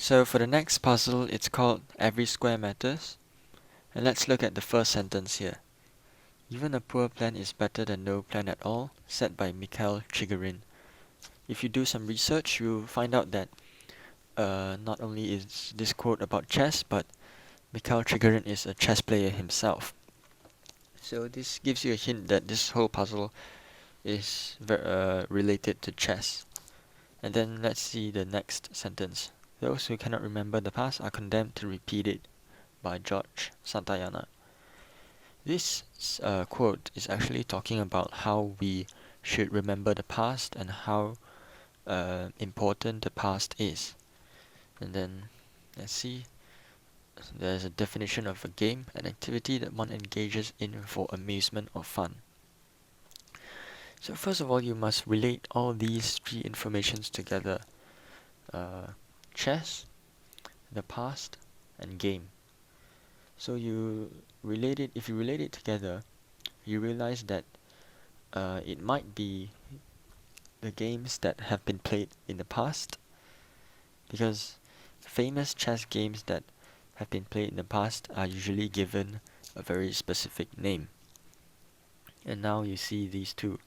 So for the next puzzle, it's called Every Square Matters. And let's look at the first sentence here. Even a poor plan is better than no plan at all, said by Mikhail Chigorin. If you do some research, you'll find out that not only is this quote about chess, but Mikhail Chigorin is a chess player himself. So this gives you a hint that this whole puzzle is related to chess. And then let's see the next sentence. Those who cannot remember the past are condemned to repeat it, by George Santayana. This quote is actually talking about how we should remember the past and how important the past is. And then let's see. There's a definition of a game, an activity that one engages in for amusement or fun. So first of all, you must relate all these three informations together. Chess, the past, and game. So if you relate it together, you realize that it might be the games that have been played in the past, because famous chess games that have been played in the past are usually given a very specific name. And now you see these two,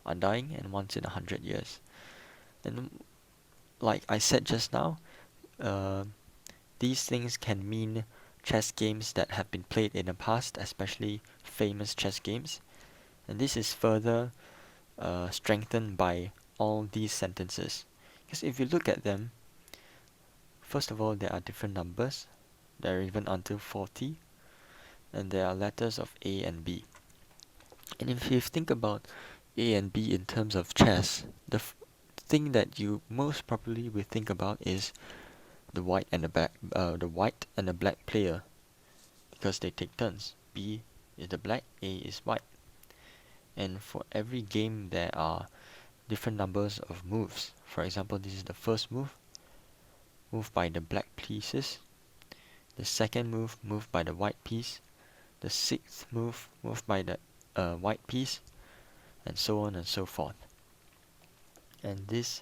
Undying and Once in 100 Years. And like I said just now, uh, these things can mean chess games that have been played in the past, especially famous chess games. And this is further strengthened by all these sentences. Because if you look at them, first of all, there are different numbers. There are even until 40. And there are letters of A and B. And if you think about A and B in terms of chess, the thing that you most probably will think about is the white and the black player, because they take turns. B is the black, A is white. And for every game there are different numbers of moves. For example, this is the first move, moved by the black pieces. The second move, moved by the white piece. The sixth move, moved by the white piece, and so on and so forth. And this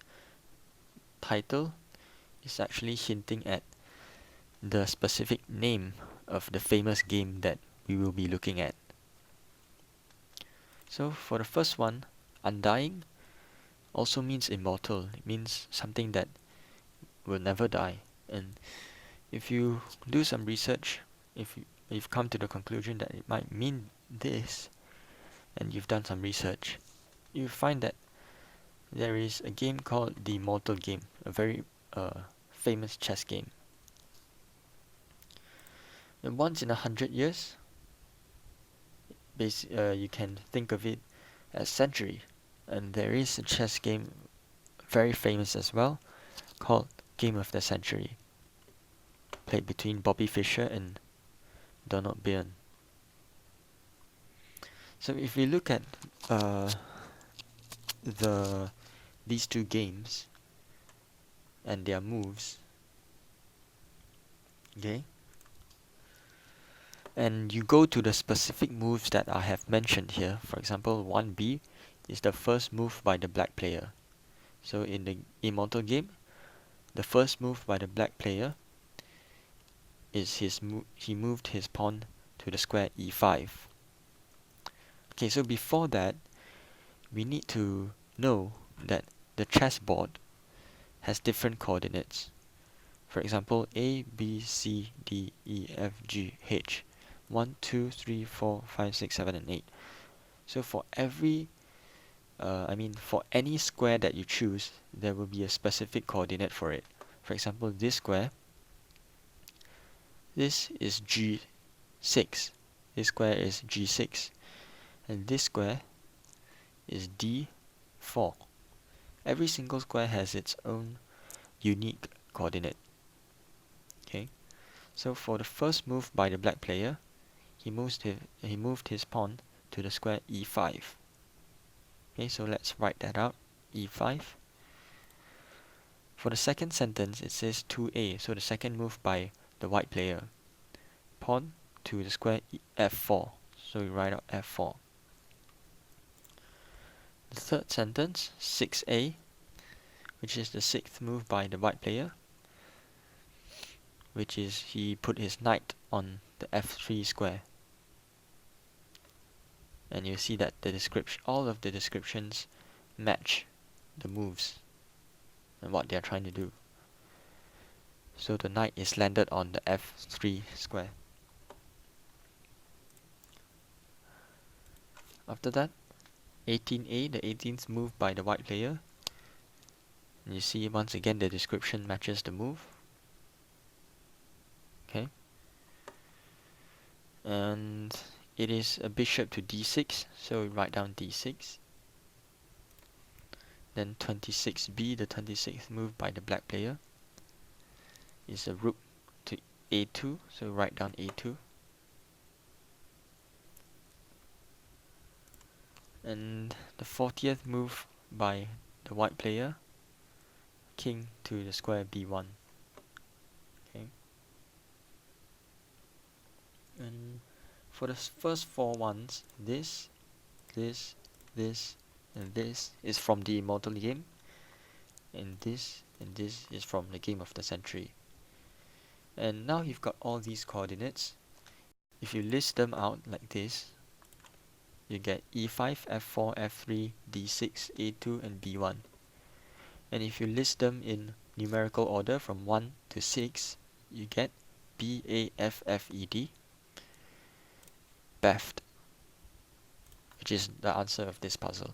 title is actually hinting at the specific name of the famous game that we will be looking at. So for the first one, Undying also means immortal. It means something that will never die. And if you do some research, if you've come to the conclusion that it might mean this, and you've done some research, you find that there is a game called the Immortal Game, a very famous chess game. And once in 100 years, you can think of it as century. And there is a chess game very famous as well, called Game of the Century, played between Bobby Fischer and Donald Byrne. So if we look at these two games and their moves, okay, and you go to the specific moves that I have mentioned here. For example, 1B is the first move by the black player. So in the Immortal Game, the first move by the black player is he moved his pawn to the square e5. Okay, so before that, we need to know that the chessboard has different coordinates. For example, A, B, C, D, E, F, G, H. 1, 2, 3, 4, 5, 6, 7, and 8. So for for any square that you choose, there will be a specific coordinate for it. For example, this square, this is G6. This square is G6. And this square is D4. Every single square has its own unique coordinate. Okay, so for the first move by the black player, he moved his pawn to the square e5. Okay, so let's write that out, e5. For the second sentence, it says 2a, so the second move by the white player, pawn to the square f4, so we write out f4. The third sentence, 6a, which is the sixth move by the white player, which is he put his knight on the f3 square. And you see that the description, all of the descriptions match the moves and what they're trying to do. So the knight is landed on the f3 square. After that, 18a, the 18th move by the white player. And you see once again the description matches the move. Okay. And it is a bishop to d6, so we write down d6. Then 26b, the 26th move by the black player, is a rook to a2, so we write down a2. And the 40th move by the white player, king to the square b1. Okay. And for the first four ones, this, and this is from the Immortal game, and this is from the Game of the Century. And now you've got all these coordinates. If you list them out like this, you get e5, f4, f3, d6, a2, and b1. And if you list them in numerical order from 1 to 6, you get b, a, f, f, e, d, beft, which is the answer of this puzzle.